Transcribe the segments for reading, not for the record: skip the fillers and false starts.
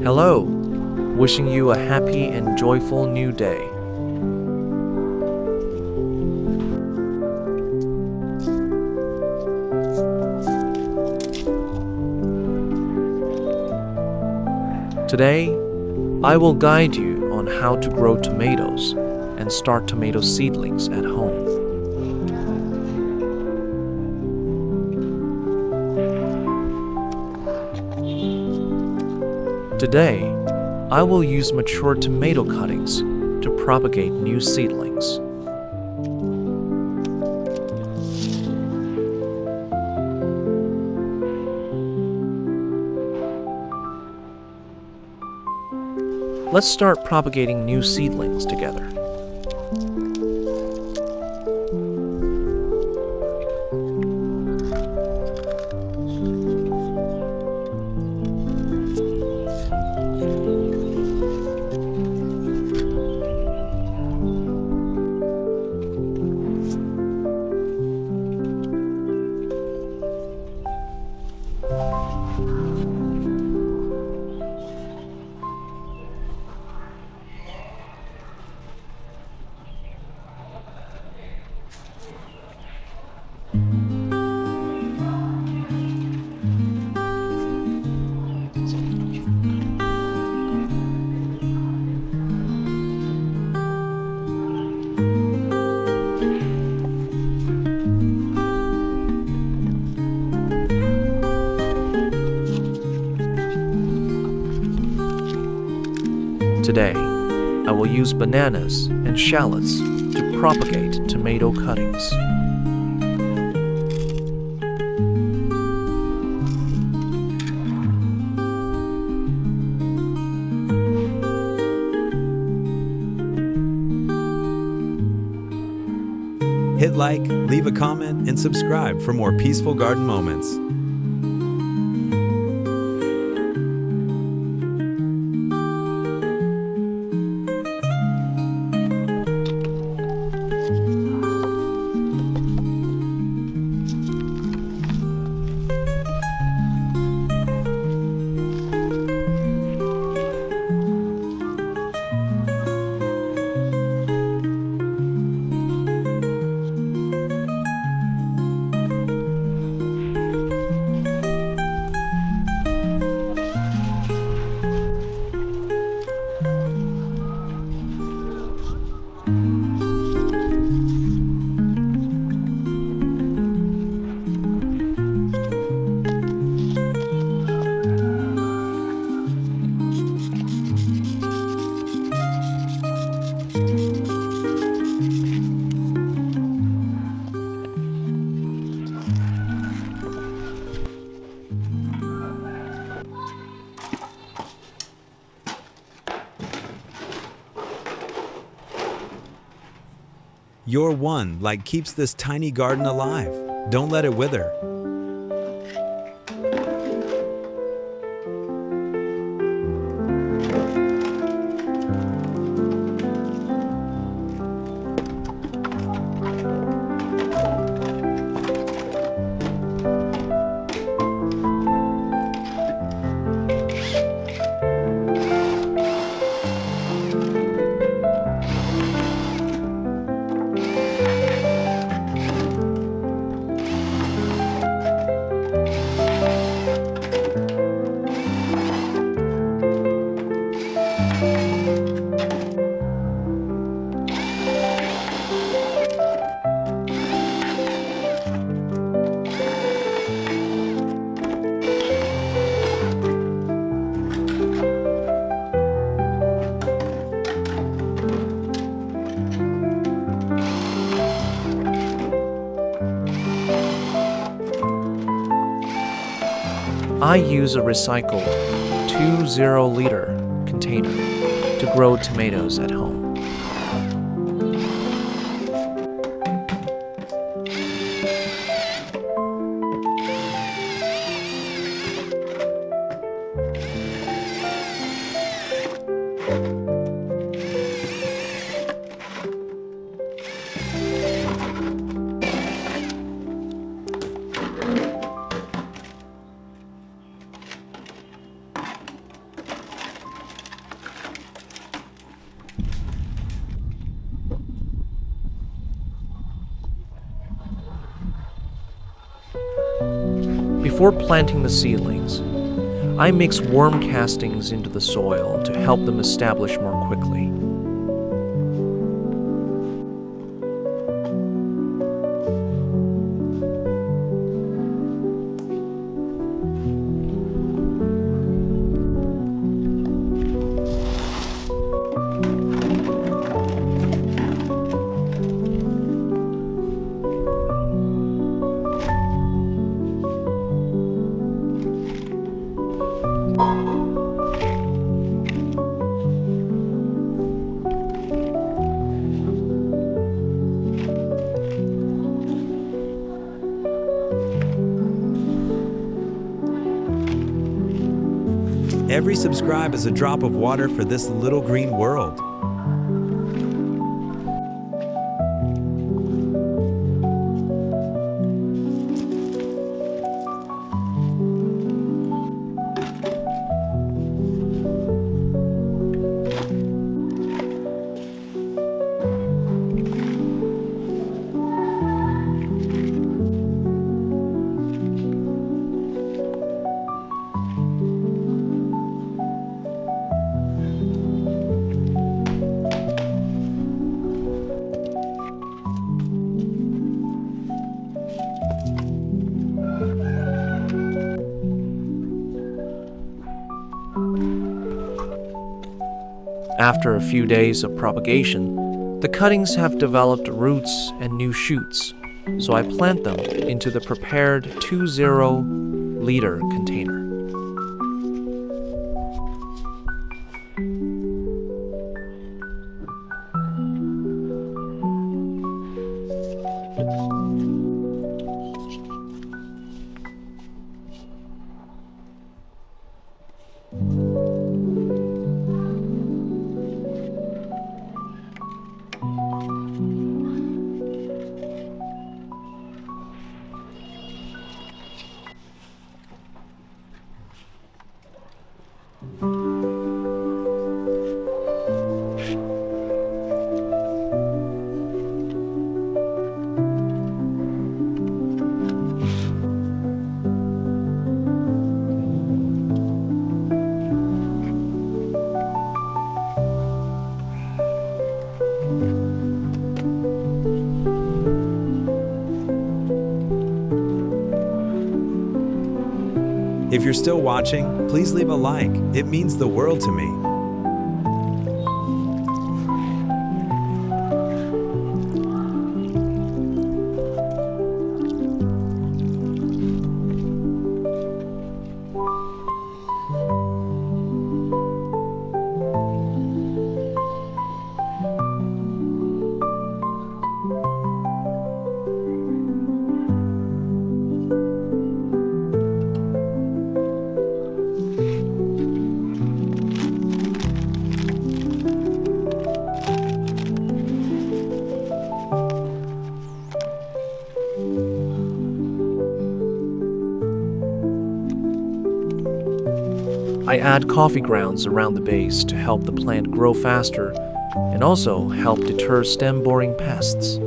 Hello, wishing you a happy and joyful new day. Today, I will guide you on how to grow tomatoes and start tomato seedlings at home. Today, I will use mature tomato cuttings to propagate new seedlings. Let's start propagating new seedlings together. Today, I will use bananas and shallots to propagate tomato cuttings. Hit like, leave a comment, and subscribe for more peaceful garden moments. Your one light keeps this tiny garden alive. Don't let it wither. I use a recycled 20-liter container to grow tomatoes at home. Before planting the seedlings, I mix worm castings into the soil to help them establish more quickly. Every subscribe is a drop of water for this little green world. After a few days of propagation, the cuttings have developed roots and new shoots, so I plant them into the prepared 20-liter container. If you're still watching, please leave a like. It means the world to me. I add coffee grounds around the base to help the plant grow faster and also help deter stem-boring pests.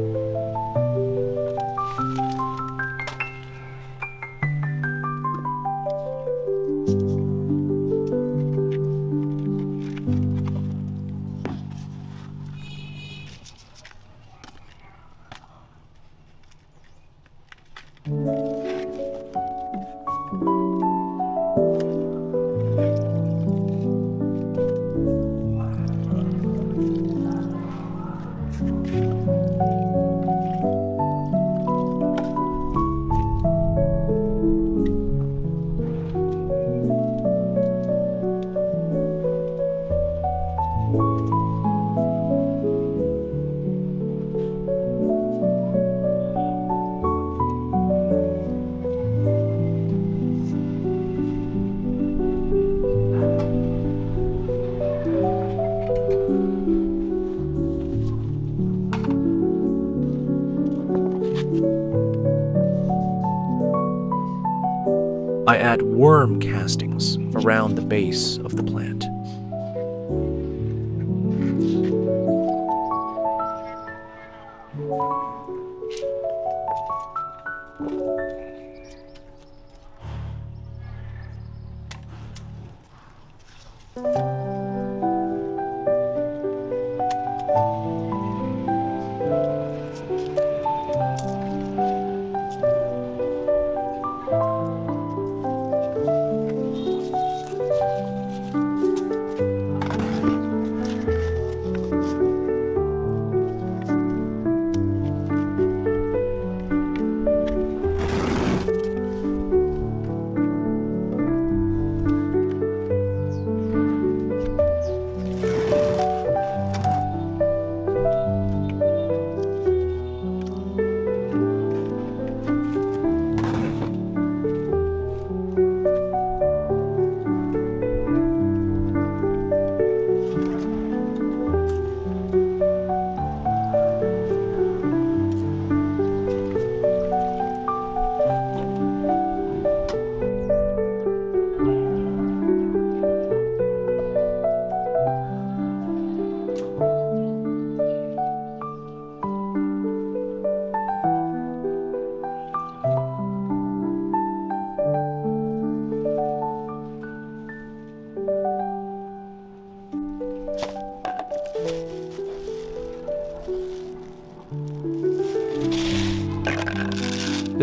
I add worm castings around the base of the plant.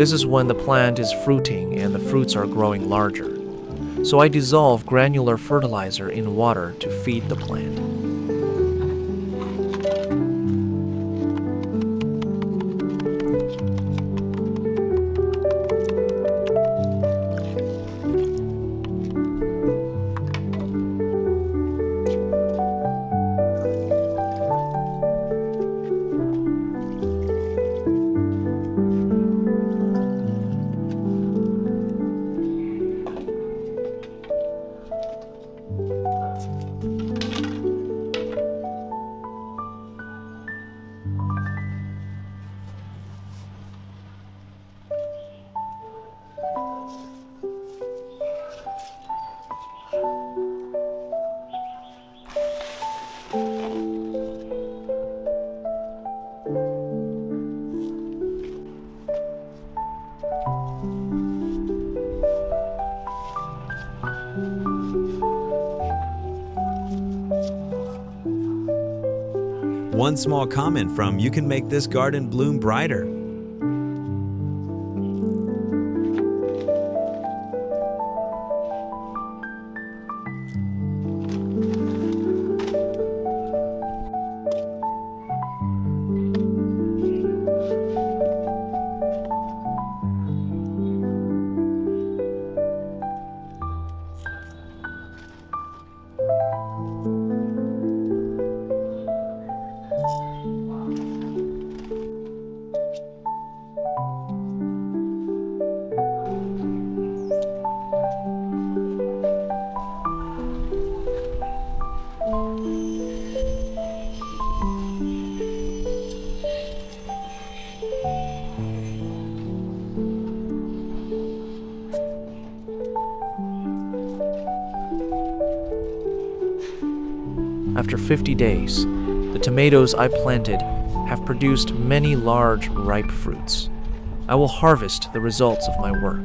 This is when the plant is fruiting and the fruits are growing larger. So I dissolve granular fertilizer in water to feed the plant. One small comment from you can make this garden bloom brighter. After 50 days, the tomatoes I planted have produced many large, ripe fruits. I will harvest the results of my work.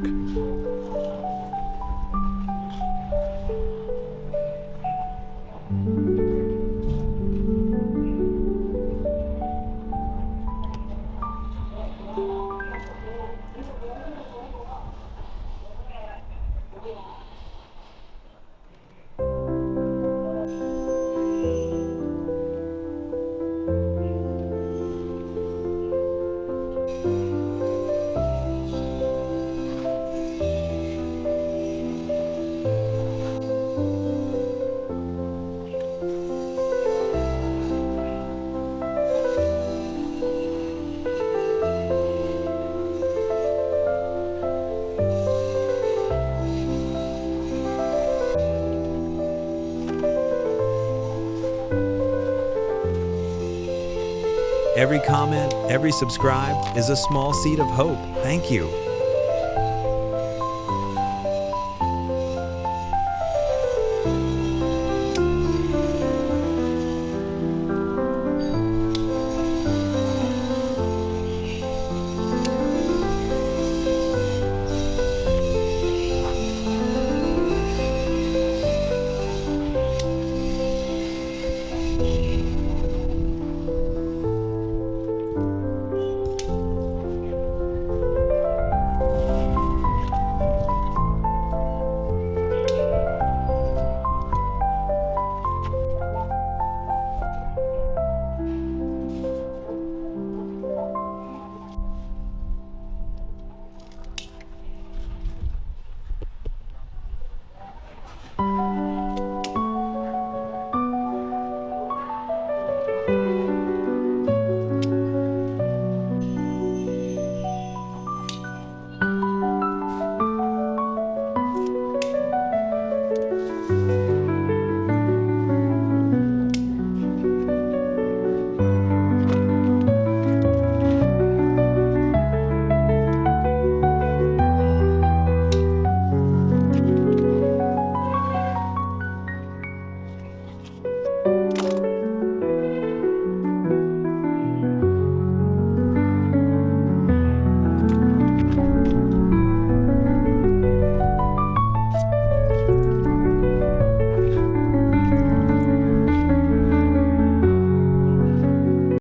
Every comment, every subscribe is a small seed of hope. Thank you.